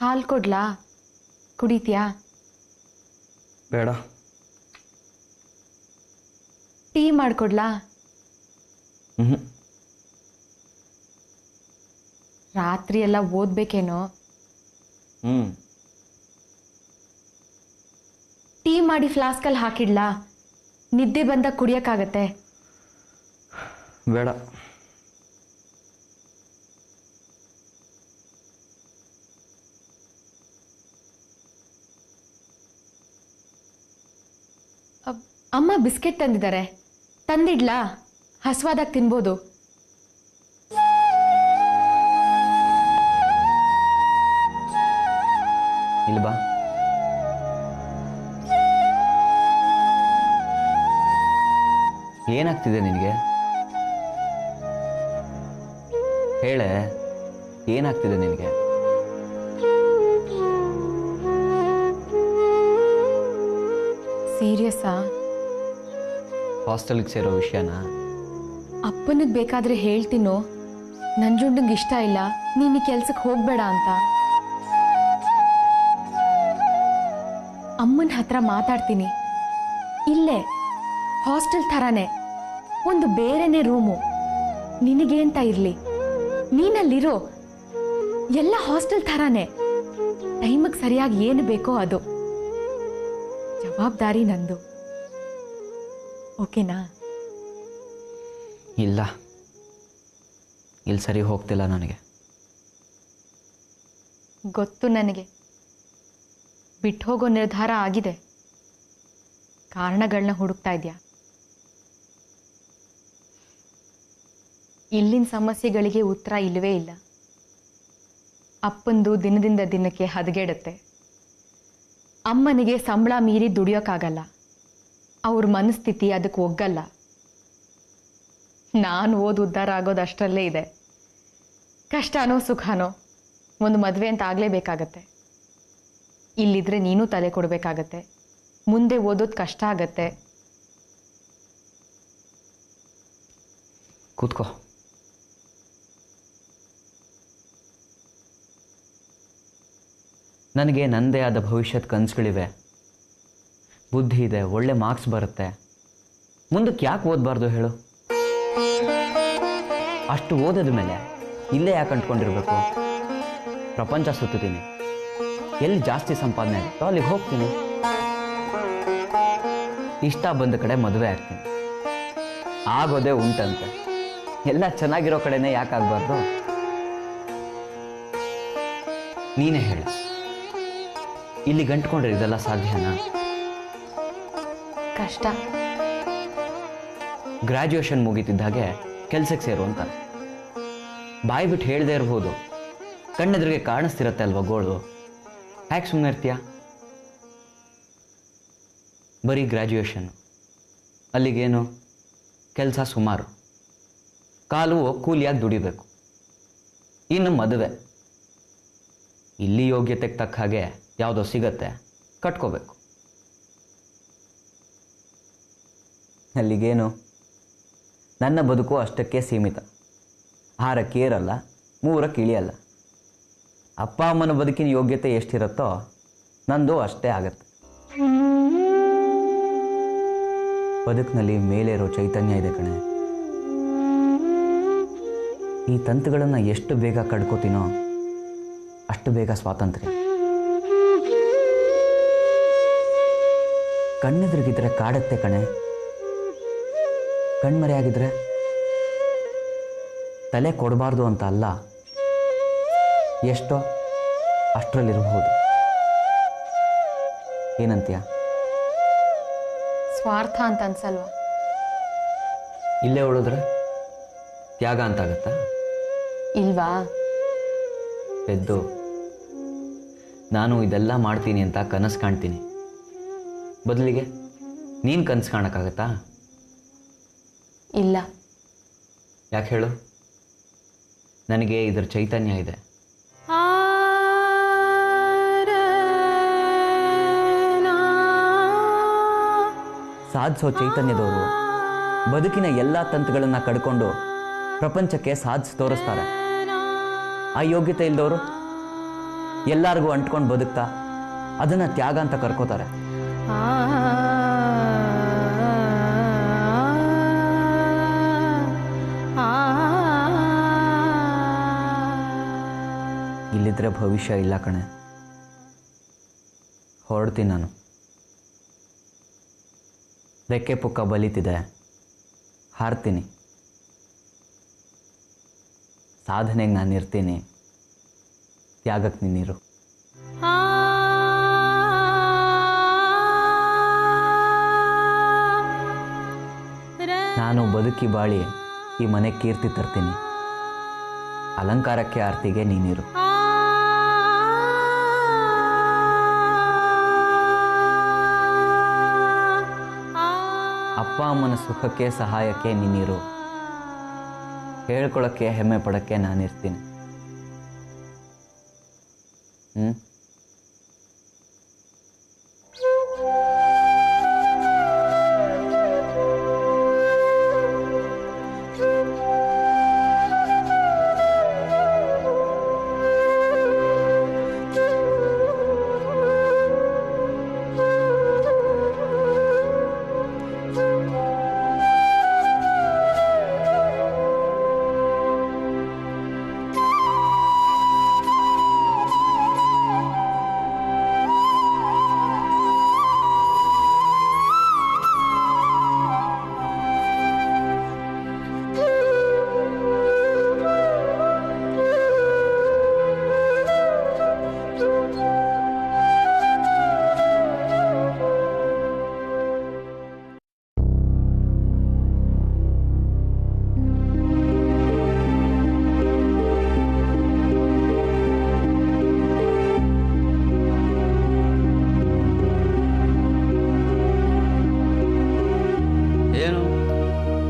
ಹಾಲು ಕೊಡ್ಲಾ? ಕುಡಿತೀಯಾ? ಬೇಡ. ಟೀ ಮಾಡ್ಕೊಡ್ಲಾ? ರಾತ್ರಿ ಎಲ್ಲ ಓದ್ಬೇಕೇನೋ? ಟೀ ಮಾಡಿ ಫ್ಲಾಸ್ಕಲ್ಲಿ ಹಾಕಿಡ್ಲಾ? ನಿದ್ದೆ ಬಂದಾಗ ಕುಡಿಯಕ್ಕಾಗತ್ತೆ. ಬೇಡ. ಅಮ್ಮ ಬಿಸ್ಕೆಟ್ ತಂದಿದ್ದಾರೆ, ತಂದಿಡ್ಲಾ? ಹಸ್ವಾದಾಗ ತಿನ್ಬೋದು. ಇಲ್ವಾ? ಏನಾಗ್ತಿದೆ ನಿನಗೆ? ಹೇಳೆ, ಏನಾಗ್ತಿದೆ ನಿನಗೆ? ಸೀರಿಯಸ್ಸಾ? ಹಾಸ್ಟೆಲ್ಗೆ ಸೇರೋ ವಿಷಯನಾ? ಅಪ್ಪನಿಗೆ ಬೇಕಾದ್ರೆ ಹೇಳ್ತೀನೋ, ನಂಜುಂಡಂಗೆ ಇಷ್ಟ ಇಲ್ಲ ನೀನು ಈ ಕೆಲ್ಸಕ್ಕೆ ಹೋಗ್ಬೇಡ ಅಂತ. ಅಮ್ಮನ ಹತ್ರ ಮಾತಾಡ್ತೀನಿ. ಇಲ್ಲೇ ಹಾಸ್ಟೆಲ್ ಥರಾನೇ ಒಂದು ಬೇರೆನೇ ರೂಮು ನಿನಗೆ ಅಂತ ಇರಲಿ. ನೀನಲ್ಲಿರೋ ಎಲ್ಲ ಹಾಸ್ಟೆಲ್ ಥರಾನೇ. ಟೈಮಿಗೆ ಸರಿಯಾಗಿ ಏನು ಬೇಕೋ ಅದು. ಜವಾಬ್ದಾರಿ ನಂದು. ಓಕೆನಾ? ಇಲ್ಲ, ಇಲ್ಲಿ ಸರಿ ಹೋಗ್ತಿಲ್ಲ ನನಗೆ. ಗೊತ್ತು ನನಗೆ. ಬಿಟ್ಟು ಹೋಗೋ ನಿರ್ಧಾರ ಆಗಿದೆ. ಕಾರಣಗಳನ್ನ ಹುಡುಕ್ತಾ ಇದೆಯಾ? ಇಲ್ಲಿನ ಸಮಸ್ಯೆಗಳಿಗೆ ಉತ್ತರ ಇಲ್ಲವೇ ಇಲ್ಲ. ಅಪ್ಪಂದು ದಿನದಿಂದ ದಿನಕ್ಕೆ ಹದಗೆಡುತ್ತೆ. ಅಮ್ಮನಿಗೆ ಸಂಬಳ ಮೀರಿ ದುಡಿಯೋಕ್ಕಾಗಲ್ಲ. ಅವ್ರ ಮನಸ್ಥಿತಿ ಅದಕ್ಕೆ ಒಗ್ಗಲ್ಲ. ನಾನು ಉದ್ಧಾರ ಆಗೋದು ಅಷ್ಟರಲ್ಲೇ ಇದೆ. ಕಷ್ಟನೋ ಸುಖನೋ ಒಂದು ಮದುವೆ ಅಂತ ಆಗಲೇಬೇಕಾಗತ್ತೆ. ಇಲ್ಲಿದ್ರೆ ನೀನು ತಲೆ ಕೊಡಬೇಕಾಗತ್ತೆ. ಮುಂದೆ ಓದೋದು ಕಷ್ಟ ಆಗತ್ತೆ. ಕೂತ್ಕೋ. ನನಗೆ ನನ್ನದೇ ಆದ ಭವಿಷ್ಯದ ಕನಸುಗಳಿವೆ, ಬುದ್ಧಿ ಇದೆ, ಒಳ್ಳೆ ಮಾರ್ಕ್ಸ್ ಬರುತ್ತೆ. ಮುಂದಕ್ಕೆ ಯಾಕೆ ಓದಬಾರ್ದು ಹೇಳು? ಅಷ್ಟು ಓದದ ಮೇಲೆ ಇಲ್ಲೇ ಯಾಕೆ ಅಂಟ್ಕೊಂಡಿರ್ಬೇಕು? ಪ್ರಪಂಚ ಸುತ್ತೀನಿ, ಎಲ್ಲಿ ಜಾಸ್ತಿ ಸಂಪಾದನೆ ಆಗುತ್ತೋ ಅಲ್ಲಿಗೆ ಹೋಗ್ತೀನಿ. ಇಷ್ಟ ಬಂದ ಕಡೆ ಮದುವೆ ಆಗ್ತೀನಿ. ಆಗೋದೇ ಉಂಟಂತೆ. ಎಲ್ಲ ಚೆನ್ನಾಗಿರೋ ಕಡೆನೇ ಯಾಕೆ ಆಗಬಾರ್ದು? ನೀನೇ ಹೇಳು, ಇಲ್ಲಿ ಗಂಟ್ಕೊಂಡ್ರೆ ಇದೆಲ್ಲ ಸಾಧ್ಯನಾ? ಕಷ್ಟ. ಗ್ರ್ಯಾಜುಯೇಷನ್ ಮುಗೀತಿದ್ದಾಗೆ ಕೆಲ್ಸಕ್ಕೆ ಸೇರು ಅಂತ ಬಾಯಿ ಬಿಟ್ಟು ಹೇಳದೇ ಇರ್ಬೋದು. ಕಣ್ಣೆದ್ರಿಗೆ ಕಾಣಿಸ್ತಿರತ್ತೆ ಅಲ್ವಾ ಗೋಳು. ಯಾಕೆ ಸುಮ್ಮನೆ ಇರ್ತೀಯ? ಬರೀ ಗ್ರ್ಯಾಜುಯೇಷನ್, ಅಲ್ಲಿಗೇನು ಕೆಲಸ ಸುಮಾರು, ಕಾಲು ಕೂಲಿಯಾಗಿ ದುಡಿಬೇಕು. ಇನ್ನು ಮದುವೆ, ಇಲ್ಲಿ ಯೋಗ್ಯತೆಗೆ ತಕ್ಕ ಹಾಗೆ ಯಾವುದೋ ಸಿಗತ್ತೆ, ಕಟ್ಕೋಬೇಕು. ಅಲ್ಲಿಗೇನು ನನ್ನ ಬದುಕು ಅಷ್ಟಕ್ಕೆ ಸೀಮಿತ. 6ಕ್ಕೆ ಏರಲ್ಲ, 3ಕ್ಕೆ ಇಳಿಯಲ್ಲ. ಅಪ್ಪ ಅಮ್ಮನ ಬದುಕಿನ ಯೋಗ್ಯತೆ ಎಷ್ಟಿರುತ್ತೋ ನಂದು ಅಷ್ಟೇ ಆಗತ್ತೆ. ಬದುಕಿನಲ್ಲಿ ಮೇಲೆ ಇರೋ ಚೈತನ್ಯ ಇದೆ ಕಣೆ. ಈ ತಂತುಗಳನ್ನು ಎಷ್ಟು ಬೇಗ ಕಡ್ಕೋತೀನೋ ಅಷ್ಟು ಬೇಗ ಸ್ವಾತಂತ್ರ್ಯ. ಕಣ್ಣೆದುರಿಗಿದ್ರೆ ಕಾಡತ್ತೆ ಕಣೆ, ಕಣ್ಮರೆಯಾಗಿದ್ರೆ ತಲೆ ಕೊಡಬಾರ್ದು ಅಂತ ಅಲ್ಲ, ಎಷ್ಟೋ ಅಷ್ಟರಲ್ಲಿರಬಹುದು. ಏನಂತೀಯ? ಸ್ವಾರ್ಥ ಅಂತ ಅನ್ಸಲ್ವಾ? ಇಲ್ಲೇ ಉಳಿದ್ರೆ ತ್ಯಾಗ ಅಂತಾಗತ್ತಾ? ಇಲ್ವಾ? ಎದ್ದು ನಾನು ಇದೆಲ್ಲ ಮಾಡ್ತೀನಿ ಅಂತ ಕನಸು ಕಾಣ್ತೀನಿ. ಬದಲಿಗೆ ನೀನು ಕನಸು ಕಾಣಕ್ಕಾಗತ್ತಾ? ಇಲ್ಲ. ಯಾಕೆ ಹೇಳು? ನನಗೆ ಇದರ ಚೈತನ್ಯ ಇದೆ. ಸಾಧಿಸೋ ಚೈತನ್ಯದವರು ಬದುಕಿನ ಎಲ್ಲ ತಂತುಗಳನ್ನು ಕಡ್ಕೊಂಡು ಪ್ರಪಂಚಕ್ಕೆ ಸಾಧಿಸಿ ತೋರಿಸ್ತಾರೆ. ಆ ಯೋಗ್ಯತೆ ಇಲ್ಲದವರು ಎಲ್ಲರಿಗೂ ಅಂಟ್ಕೊಂಡು ಬದುಕ್ತಾ ಅದನ್ನು ತ್ಯಾಗ ಅಂತ ಕರ್ಕೋತಾರೆ. ಇಲ್ಲಿದ್ರೆ ಭವಿಷ್ಯ ಇಲ್ಲ ಕಣೆ. ಹೊರಡ್ತೀನಿ ನಾನು. ರೆಕ್ಕೆ ಪುಕ್ಕ ಬಲಿತಿದೆ, ಹಾರ್ತೀನಿ. ಸಾಧನೆಗೆ ನಾನು ಇರ್ತೀನಿ, ತ್ಯಾಗಕ್ಕೆ ನೀನಿರು. ನಾನು ಬದುಕಿ ಬಾಳಿ ಈ ಮನೆ ಕೀರ್ತಿ ತರ್ತೀನಿ. ಅಲಂಕಾರಕ್ಕೆ ಆರ್ತಿಗೆ ನೀನಿರು. ಅಪ್ಪ ಅಮ್ಮನ ಸುಖಕ್ಕೆ ಸಹಾಯಕ್ಕೆ ನೀನಿರು. ಹೇಳ್ಕೊಳಕ್ಕೆ ಹೆಮ್ಮೆ ಪಡಕ್ಕೆ ನಾನಿರ್ತೀನಿ.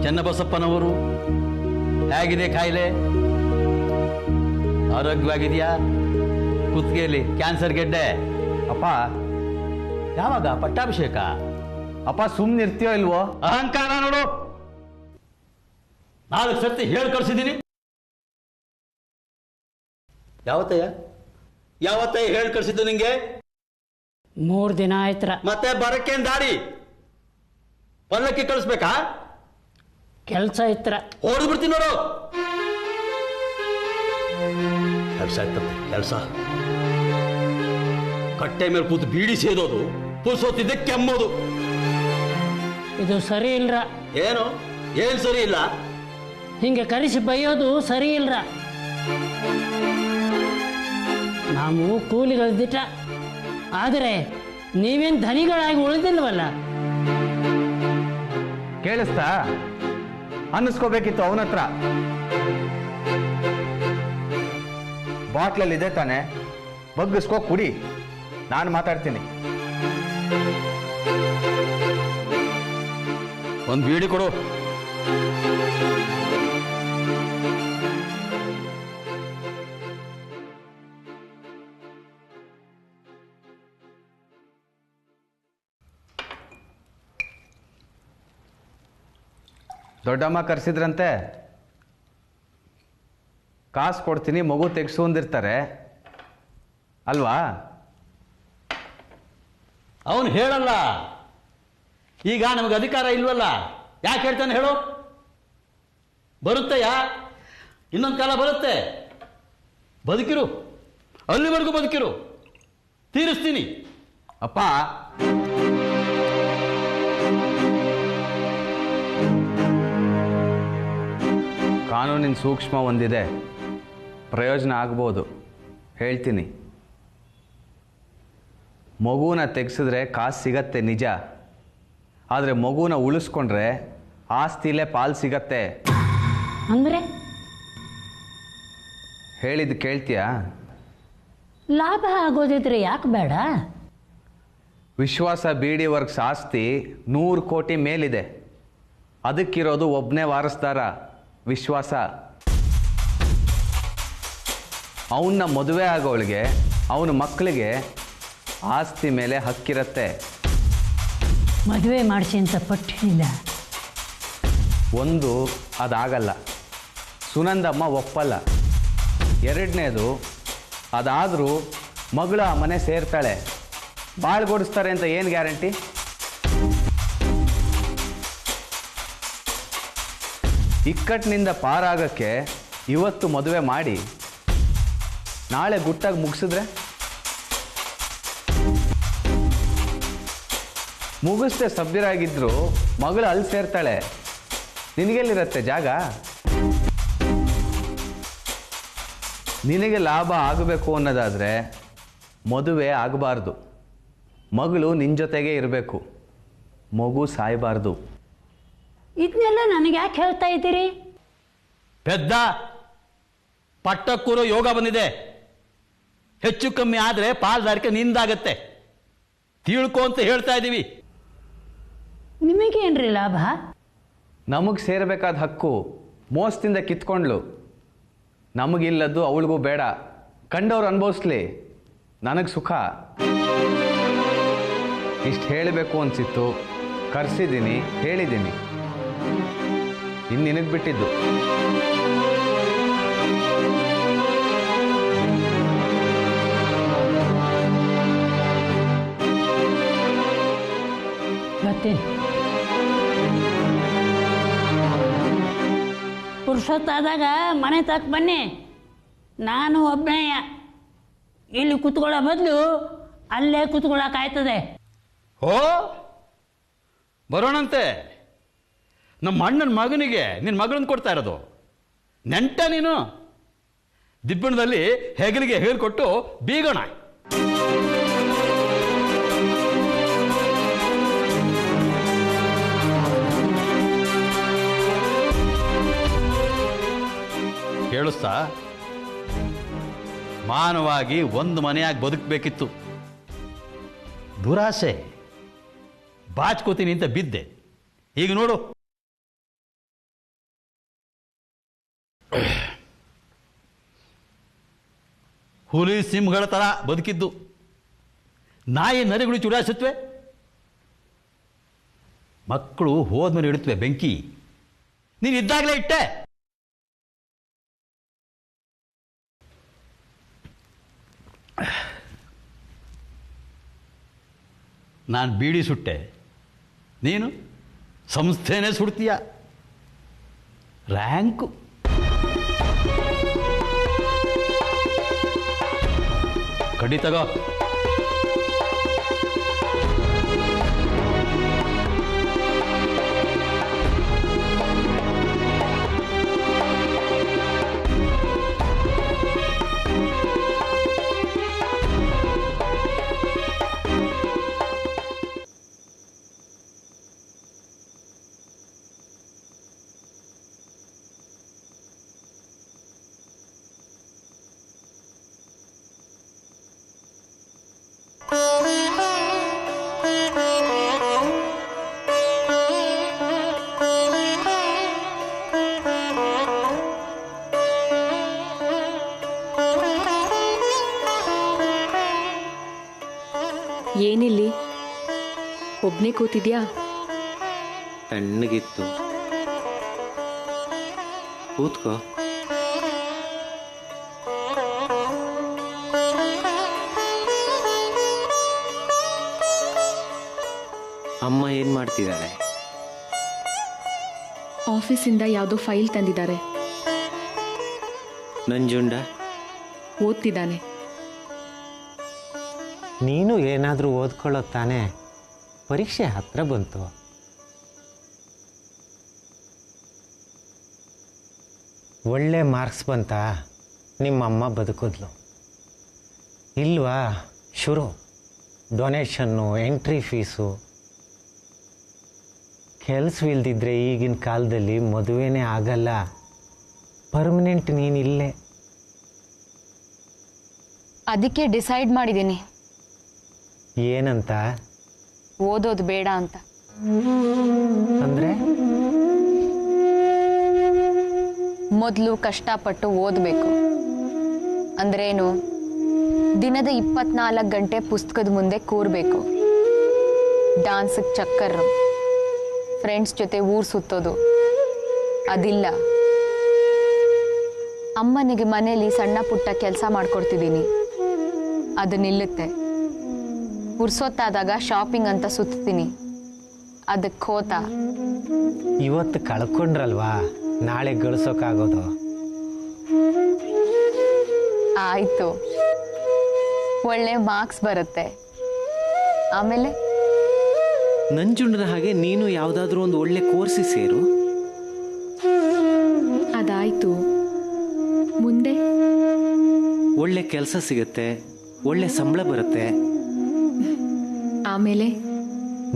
ಚನ್ನಬಸಪ್ಪನವರು ಹೇಗಿದೆ? ಕಾಯಿಲೆ ಆರೋಗ್ಯವಾಗಿದೆಯಾ? ಕುತ್ತಿಗೆಯಲ್ಲಿ ಕ್ಯಾನ್ಸರ್ ಗೆಡ್ಡೆ? ಅಪ್ಪ, ಯಾವಾಗ ಪಟ್ಟಾಭಿಷೇಕ? ಅಪ್ಪ ಸುಮ್ಮನಿರ್ತೀಯೋ ಇಲ್ವೋ? ಅಹಂಕಾರ ನೋಡು. 4 ಸರ್ತಿ ಹೇಳಿ ಕಳ್ಸಿದ್ದೀನಿ. ಯಾವತ್ತಯ್ಯ ಹೇಳಿ ಕಳ್ಸಿದ್ದು ನಿಂಗೆ? 3 ದಿನ ಆಯ್ತರ. ಮತ್ತೆ ಬರಕ್ಕೇನ್ ದಾರಿ? ಪಲ್ಲಕ್ಕಿ ಕಳಿಸ್ಬೇಕಾ? ಕೆಲಸ ಇತ್ರ ಹೊಡೆದ್ಬಿಡ್ತೀನಿ ನೋಡು. ಕೆಲಸ ಇರ್ತದೆ ಕೆಲಸ. ಕಟ್ಟೆ ಮೇಲೆ ಕೂತು ಬೀಡಿ ಸೇದೋದು, ಪುಲ್ಸೋತಿದ್ದೆ ಕೆಮ್ಮೋದು. ಇದು ಸರಿ ಇಲ್ರ. ಏನ್ ಸರಿ ಇಲ್ಲ? ಹಿಂಗೆ ಕರೆಸಿ ಬೈಯೋದು ಸರಿ ಇಲ್ರ. ನಾವು ಕೂಲಿಗಳದಿಟ್ಟ, ಆದರೆ ನೀವೇನ್ ಧನಿಗಳಾಗಿ ಉಳಿದಿಲ್ವಲ್ಲ. ಕೇಳಿಸ್ತಾ? ಅನ್ನಿಸ್ಕೋಬೇಕಿತ್ತು ಅವನ ಹತ್ರ. ಬಾಟ್ಲಲ್ಲಿ ಇದೆ ತಾನೆ, ಬಗ್ಗಿಸ್ಕೋ ಕುಡಿ. ನಾನು ಮಾತಾಡ್ತೀನಿ. ಒಂದು ಬೀಡಿ ಕೊಡು. ದೊಡ್ಡಮ್ಮ ಕರೆಸಿದ್ರಂತೆ. ಕಾಸು ಕೊಡ್ತೀನಿ, ಮಗು ತೆಗ್ಸು ಅಂದಿರ್ತಾರೆ ಅಲ್ವಾ? ಅವನು ಹೇಳಲ್ಲ. ಈಗ ನಮಗೆ ಅಧಿಕಾರ ಇಲ್ವಲ್ಲ, ಯಾಕೆ ಹೇಳ್ತಾನೆ ಹೇಳು? ಬರುತ್ತೆಯಾ? ಇನ್ನೊಂದು ಕಾಲ ಬರುತ್ತೆ. ಬದುಕಿರು, ಅಲ್ಲಿವರೆಗೂ ಬದುಕಿರು, ತೀರಿಸ್ತೀನಿ. ಅಪ್ಪ, ಕಾನೂನಿನ ಸೂಕ್ಷ್ಮ ಒಂದಿದೆ, ಪ್ರಯೋಜನ ಆಗ್ಬೋದು. ಹೇಳ್ತೀನಿ. ಮಗುನ ತೆಗೆಸಿದ್ರೆ ಕಾಸು ಸಿಗತ್ತೆ ನಿಜ, ಆದರೆ ಮಗುನ ಉಳಿಸ್ಕೊಂಡ್ರೆ ಆಸ್ತಿಲೇ ಪಾಲು ಸಿಗತ್ತೆ. ಅಂದ್ರೆ ಹೇಳಿದ್ದು ಕೇಳ್ತೀಯಾ? ಲಾಭ ಆಗೋದಿದ್ರೆ ಯಾಕೆ ಬೇಡ? ವಿಶ್ವಾಸ BD ವರ್ಕ್ಸ್ ಆಸ್ತಿ 100 ಕೋಟಿ ಮೇಲಿದೆ. ಅದಕ್ಕಿರೋದು ಒಬ್ಬನೇ ವಾರಸ್ದಾರ, ವಿಶ್ವಾಸ. ಅವನ್ನ ಮದುವೆ ಆಗೋಳಿಗೆ, ಅವನ ಮಕ್ಕಳಿಗೆ ಆಸ್ತಿ ಮೇಲೆ ಹಕ್ಕಿರತ್ತೆ. ಮದುವೆ ಮಾಡಿಸಿ ಅಂತ ಪಟ್ಟಿಲ್ಲ. ಒಂದು, ಅದಾಗಲ್ಲ, ಸುನಂದಮ್ಮ ಒಪ್ಪಲ್ಲ. ಎರಡನೇದು, ಅದಾದರೂ ಮಗಳು ಆ ಮನೆ ಸೇರ್ತಾಳೆ, ಬಾಳ್ಗೊಡಿಸ್ತಾರೆ ಅಂತ ಏನು ಗ್ಯಾರಂಟಿ? ಇಕ್ಕಟ್ಟಿನಿಂದ ಪಾರಾಗಕ್ಕೆ ಇವತ್ತು ಮದುವೆ ಮಾಡಿ ನಾಳೆ ಗುಟ್ಟಾಗಿ ಮುಗಿಸಿದ್ರೆ, ಮುಗಿಸ್ದೆ ಸಭ್ಯರಾಗಿದ್ರು ಮಗಳು ಅಲ್ಲಿ ಸೇರ್ತಾಳೆ, ನಿನಗೆಲ್ಲಿರತ್ತೆ ಜಾಗ? ನಿನಗೆ ಲಾಭ ಆಗಬೇಕು ಅನ್ನೋದಾದರೆ ಮದುವೆ ಆಗಬಾರ್ದು, ಮಗಳು ನಿನ್ನ ಜೊತೆಗೆ ಇರಬೇಕು, ಮಗು ಸಾಯಬಾರ್ದು. ಇದನ್ನೆಲ್ಲ ನನಗೆ ಯಾಕೆ ಹೇಳ್ತಾ ಇದ್ದೀರಿ? ಪೆದ್ದ, ಪಟ್ಟಕ್ಕೂರು ಯೋಗ ಬಂದಿದೆ. ಹೆಚ್ಚು ಕಮ್ಮಿ ಆದರೆ ಪಾಲ್ದಾರಿಕೆ ನಿಂದಾಗತ್ತೆ. ತಿಳ್ಕೊ ಅಂತ ಹೇಳ್ತಾ ಇದ್ದೀವಿ. ನಿಮಗೇನ್ರಿ ಲಾಭ? ನಮಗೆ ಸೇರಬೇಕಾದ ಹಕ್ಕು ಮೋಸದಿಂದ ಕಿತ್ಕೊಂಡ್ಲು. ನಮಗಿಲ್ಲದ್ದು ಅವಳಿಗೂ ಬೇಡ, ಕಂಡವ್ರು ಅನುಭವಿಸ್ಲಿ, ನನಗೆ ಸುಖ. ಇಷ್ಟು ಹೇಳಬೇಕು ಅನಿಸಿತ್ತು, ಕರೆಸಿದ್ದೀನಿ, ಹೇಳಿದ್ದೀನಿ. ಇನ್ನು ನಿನಗೆ ಬಿಟ್ಟಿದ್ದು. ಬರ್ತೀನಿ. ಪುರುಷೊತ್ತಾದಾಗ ಮನೆ ತಕ್ಕ ಬನ್ನಿ. ನಾನು ಒಬ್ಬನೆಯ ಇಲ್ಲಿ ಕುತ್ಕೊಳ್ಳೋ ಬದಲು ಅಲ್ಲೇ ಕುತ್ಕೊಳ್ಳೋಕ್ಕಾಯ್ತದೆ. ಓ, ಬರೋಣಂತೆ. ನಮ್ಮ ಅಣ್ಣನ ಮಗನಿಗೆ ನಿನ್ನ ಮಗಳನ್ನ ಕೊಡ್ತಾ ಇರೋದು ನೆಂಟ ನೀನು? ದಿಬ್ಬಣದಲ್ಲಿ ಹೆಗಲಿಗೆ ಹೇಳ್ಕೊಟ್ಟು ಬೀಗೋಣ. ಕೇಳಿಸ್ತಾ? ಮಾನವಾಗಿ ಒಂದು ಮನೆಯಾಗಿ ಬದುಕಬೇಕಿತ್ತು. ದುರಾಸೆ, ಬಾಚ್ಕೋತೀನಿ ಅಂತ ಬಿದ್ದೆ. ಈಗ ನೋಡು, ಹುಲಿ ಸಿಂಹಗಳ ಥರ ಬದುಕಿದ್ದು. ನಾಯಿ ನರಿಗಳು ಚುಡಾಯಿಸುತ್ತವೆ, ಮಕ್ಕಳು ಹೋದ್ಮೇಲೆ ಇಡುತ್ತವೆ ಬೆಂಕಿ. ನೀನು ಇದ್ದಾಗಲೇ ಇಟ್ಟೆ. ನಾನು ಬೀಡಿ ಸುಟ್ಟೆ, ನೀನು ಸಂಸ್ಥೆನೇ ಸುಡ್ತೀಯ. ರ್ಯಾಂಕು. ಕಡ್ಡಿ ತಗೋ. ಏನಿಲ್ಲಿ ಒಬ್ನೇ ಕೂತಿದ್ಯಾ? ತಣ್ಣಗಿತ್ತು, ಕೂತ್ಕೋ. ಅಮ್ಮ ಏನು ಮಾಡ್ತಿದ್ದಾರೆ? ಆಫೀಸಿಂದ ಯಾವುದೋ ಫೈಲ್ ತಂದಿದ್ದಾರೆ. ನಂಜುಂಡ ಓದ್ತಿದ್ದಾನೆ. ನೀನು ಏನಾದರೂ ಓದ್ಕೊಳ್ಳೋ ತಾನೇ? ಪರೀಕ್ಷೆ ಹತ್ರ ಬಂತು. ಒಳ್ಳೆ ಮಾರ್ಕ್ಸ್ ಬಂತ, ನಿಮ್ಮಮ್ಮ ಬದುಕಿದ್ಲು. ಇಲ್ವಾ? ಶುರು ಡೊನೇಷನ್ನು, ಎಂಟ್ರಿ ಫೀಸು. ಕೆಲಸವಿಲ್ದಿದ್ರೆ ಈಗಿನ ಕಾಲದಲ್ಲಿ ಮದುವೆನೇ ಆಗಲ್ಲ. ಪರ್ಮನೆಂಟ್ ನೀನಿಲ್ಲೇ. ಅದಕ್ಕೆ ಡಿಸೈಡ್ ಮಾಡಿದ್ದೀನಿ, ಏನಂತ? ಓದೋದು ಬೇಡ ಅಂತ. ಅಂದರೆ ಮೊದಲು ಕಷ್ಟಪಟ್ಟು ಓದಬೇಕು. ಅಂದ್ರೇನು? ದಿನದ 24 ಗಂಟೆ ಪುಸ್ತಕದ ಮುಂದೆ ಕೂರಬೇಕು. ಡಾನ್ಸಿಗೆ ಚಕ್ಕರ್ರು, ಫ್ರೆಂಡ್ಸ್ ಜೊತೆ ಊರು ಸುತ್ತೋದು ಅದಿಲ್ಲ. ಅಮ್ಮನಿಗೆ ಮನೇಲಿ ಸಣ್ಣ ಪುಟ್ಟ ಕೆಲಸ ಮಾಡ್ಕೊಡ್ತಿದ್ದೀನಿ, ಅದು ನಿಲ್ಲುತ್ತೆ. ಪುರ್ಸೊತ್ತಾದಾಗ ಶಾಪಿಂಗ್ ಅಂತ ಸುತ್ತೀನಿ, ಅದಕ್ಕೆ ಖೋತ. ಇವತ್ತು ಕಳ್ಕೊಂಡ್ರಲ್ವಾ, ನಾಳೆ ಗಳಿಸೋಕ್ಕಾಗೋದು? ಆಯಿತು, ಒಳ್ಳೆ ಮಾರ್ಕ್ಸ್ ಬರುತ್ತೆ. ಆಮೇಲೆ ನಂಜುಂಡನ ಹಾಗೆ ನೀನು ಯಾವುದಾದ್ರೂ ಒಂದು ಒಳ್ಳೆ ಕೋರ್ಸಿಗೆ ಸೇರು. ಅದಾಯಿತು, ಮುಂದೆ ಒಳ್ಳೆ ಕೆಲಸ ಸಿಗುತ್ತೆ, ಒಳ್ಳೆ ಸಂಬಳ ಬರುತ್ತೆ. ಆಮೇಲೆ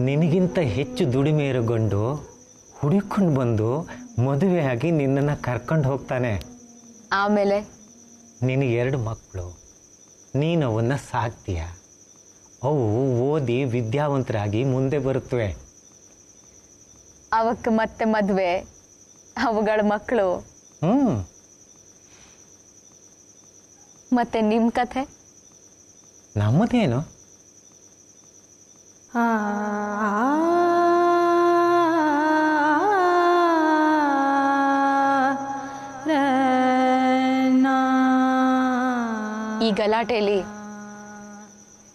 ನಿನಗಿಂತ ಹೆಚ್ಚು ದುಡಿಮೆ ಇರೋಗೊಂಡು ಹುಡುಕೊಂಡು ಬಂದು ಮದುವೆಯಾಗಿ ನಿನ್ನನ್ನು ಕರ್ಕೊಂಡು ಹೋಗ್ತಾನೆ. ಆಮೇಲೆ ನಿನಗೆ 2 ಮಕ್ಕಳು, ನೀನು ಅವನ್ನ ಸಾಕ್ತೀಯ. ಅವು ಓದಿ ವಿದ್ಯಾವಂತರಾಗಿ ಮುಂದೆ ಬರುತ್ತವೆ. ಅವಕ್ಕೆ ಮತ್ತೆ ಮದುವೆ, ಅವುಗಳ ಮಕ್ಕಳು. ಮತ್ತೆ ನಿಮ್ಮ ಕಥೆ? ನಮ್ಮದೇನು? ಈ ಗಲಾಟೆಯಲ್ಲಿ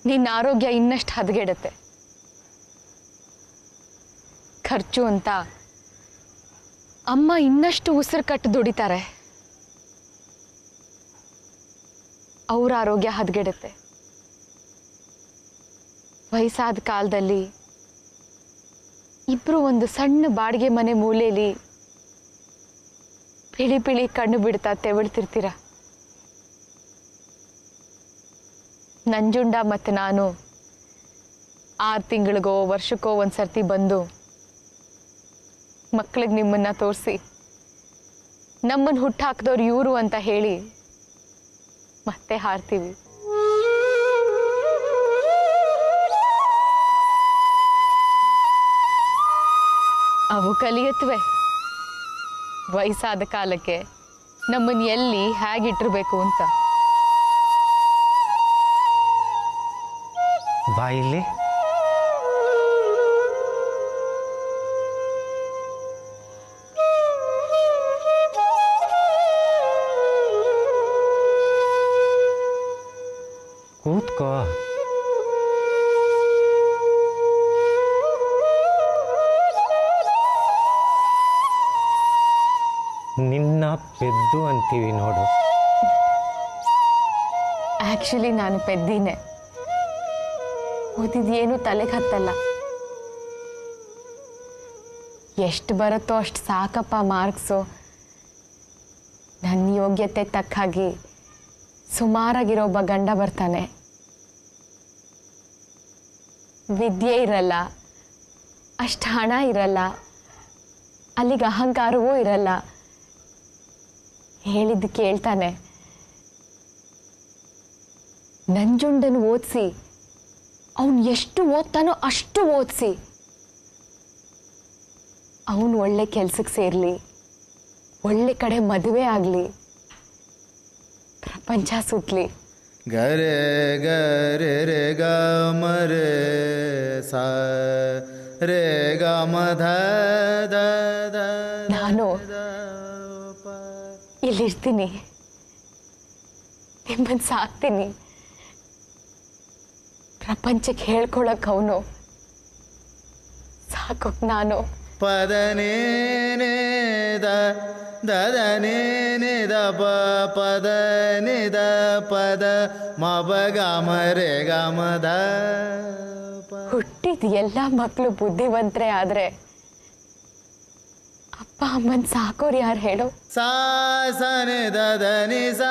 ನಿನ್ನ ಆರೋಗ್ಯ ಇನ್ನಷ್ಟು ಹದಗೆಡುತ್ತೆ. ಖರ್ಚು ಅಂತ ಅಮ್ಮ ಇನ್ನಷ್ಟು ಉಸಿರು ಕಟ್ಟು ದುಡಿತಾರೆ, ಅವ್ರ ಆರೋಗ್ಯ ಹದಗೆಡುತ್ತೆ. ವಯಸ್ಸಾದ ಕಾಲದಲ್ಲಿ ಇಬ್ರು ಒಂದು ಸಣ್ಣ ಬಾಡಿಗೆ ಮನೆ ಮೂಲೆಯಲ್ಲಿ ಪಿಳಿ ಪಿಳಿ ಕಣ್ಣು ಬಿಡ್ತಾ ತೆವಳ್ತಿರ್ತೀರ. ನಂಜುಂಡ ಮತ್ತು ನಾನು 6 ತಿಂಗಳಿಗೋ ವರ್ಷಕ್ಕೋ ಒಂದ್ಸರ್ತಿ ಬಂದು ಮಕ್ಕಳಿಗೆ ನಿಮ್ಮನ್ನ ತೋರಿಸಿ ನಮ್ಮನ್ನು ಹುಟ್ಟಾಕ್ದವ್ರು ಇವರು ಅಂತ ಹೇಳಿ ಮತ್ತೆ ಹಾರ್ತೀವಿ. ಅವು ಕಲಿಯತ್ವೆ ವಯಸ್ಸಾದ ಕಾಲಕ್ಕೆ ನಮ್ಮನ್ನು ಎಲ್ಲಿ ಹೇಗಿಟ್ಟಿರ್ಬೇಕು ಅಂತ. ಬಾಯಿಲ್ಲಿ ಕೂತ್ಕೋ. ನಿನ್ನ ಪೆದ್ದು ಅಂತೀವಿ ನೋಡು. ಆ್ಯಕ್ಚುಲಿ ನಾನು ಪೆದ್ದಿನೇ, ಓದಿದೇನು ತಲೆಗೆ ಹತ್ತಲ್ಲ. ಎಷ್ಟು ಬರುತ್ತೋ ಅಷ್ಟು ಸಾಕಪ್ಪ ಮಾರ್ಕ್ಸು. ನನ್ನ ಯೋಗ್ಯತೆ ತಕ್ಕ ಹಾಗೆ ಸುಮಾರಾಗಿರೋ ಒಬ್ಬ ಗಂಡ ಬರ್ತಾನೆ. ವಿದ್ಯೆ ಇರಲ್ಲ, ಅಷ್ಟು ಹಣ ಇರಲ್ಲ, ಅಲ್ಲಿಗೆ ಅಹಂಕಾರವೂ ಇರಲ್ಲ. ಹೇಳಿದ್ದು ಕೇಳ್ತಾನೆ. ನಂಜುಂಡನ ಓದಿಸಿ ಅವನು ಎಷ್ಟು ಓದ್ತಾನೋ ಅಷ್ಟು ಓದಿಸಿ ಅವನು ಒಳ್ಳೆ ಕೆಲ್ಸಕ್ಕೆ ಸೇರಲಿ, ಒಳ್ಳೆ ಕಡೆ ಮದುವೆ ಆಗಲಿ, ಪ್ರಪಂಚ ಸುತ್ತಲಿ. ಗರೆ ಗರೆ ರೇ ಗ ಮ ರೇ ಸ ರೇ ಗ ಮ ಧ ದ ದ. ನಾನು ಇಲ್ಲಿರ್ತೀನಿ, ನಿಮ್ಮನ್ನು ಸಾಕ್ತೀನಿ. ಪ್ರಪಂಚಕ್ಕೆ ಹೇಳ್ಕೊಳಕ್ ಅವನು, ಸಾಕೋಕ್ ನಾನು. ಪದ ನೇ ನೇ ದ ದ ನೇ ನೇ ದ ಪ ಪದ ನೇ ದ ಪದ ಮ ಬ ಗ ಮ ರೇ ಗ ಮ ದ. ಹುಟ್ಟಿದ ಎಲ್ಲ ಮಕ್ಕಳು ಬುದ್ಧಿವಂತರೇ ಆದ್ರೆ ಅಪ್ಪ ಅಮ್ಮನ್ ಸಾಕೋರು ಯಾರು ಹೇಳು? ಸಾ ಸ ನಿ ದ ದ ನಿ ಸ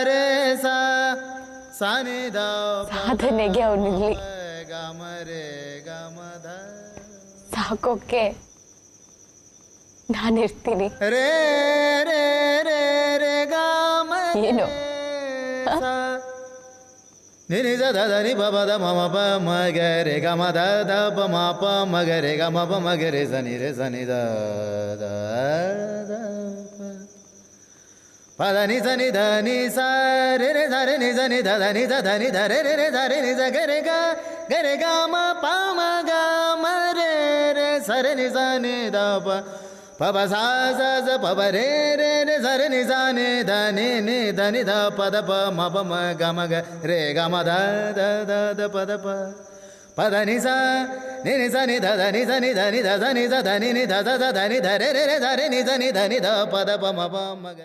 ರೇ ಸ ಸ ನಿ ದ ಸಾಧನೆಗೆ ಅವನಿರ್ಲಿ, ಗ ಮ ರೇ ಗ ಮ ದ. ಸಾಕೋಕೆ ನಾನಿರ್ತೀನಿ. ರೇ ರೇ ರೇ ರೇ ಗ ಮ ಏನು? ನಿ ನಿ ದ ದ ನಿ ಪ ಪ ದ ಮ ಮ ಪ ಮ ಗ ರೇ ಗ ಮ ದ ದ ಪ ಮ ಪ ಮ ಗ ರೇ ಗ ಮ ಪ ಮ ಗ ರೇ ಸ ನಿ ರೇ ಸ ನಿ ದ ದ ದ ಪ ದ ನಿ ಸ ನಿ ದ ನಿ ಸ ರೇ ರೇ ದ ರೇ ನಿ ಸ ನಿ ದ ದ ನಿ ದ ದ ನಿ ದ ರೇ ರೇ ರೇ ದ ರೇ ನಿ ಸ ಗ ರೇ ಗ ಮ ಪ ಮ ಗ ಮ ರೇ ರೇ ಸ ರೇ ನಿ ಸ ನಿ ದ ಪ ಪಬ ಸಾ ಸ ಸ ಪಬ ರೇ ರೇ ರೇ ಸ ರೆ ನಿ ಸ ನಿ ಧ ನಿ ನಿ ಧ ನಿ ಧ ಪದ ಪ ಮ ಪ ಮ ಗ ಮ ಗ ರೇ ಗ ಮ ಧ ಧ ಧ ಧ ಪದ ಪ ಪದ ನಿ ಸ ನಿ ನಿ ಸ ನಿ ಧ ಧ ನಿ ಸ ನಿ ಧ ನಿ ಧ ಸ ನಿ ಸ ಧ ನಿ ನಿ ಧ ಸ ಧ ಧ ನಿ ಧ ರೇ ರೇ ರೇ ಧ ರೇ ನಿ ಸ ನಿ ಧ ನಿ ಧ ಪದ ಪ ಮ ಪ ಮ ಗ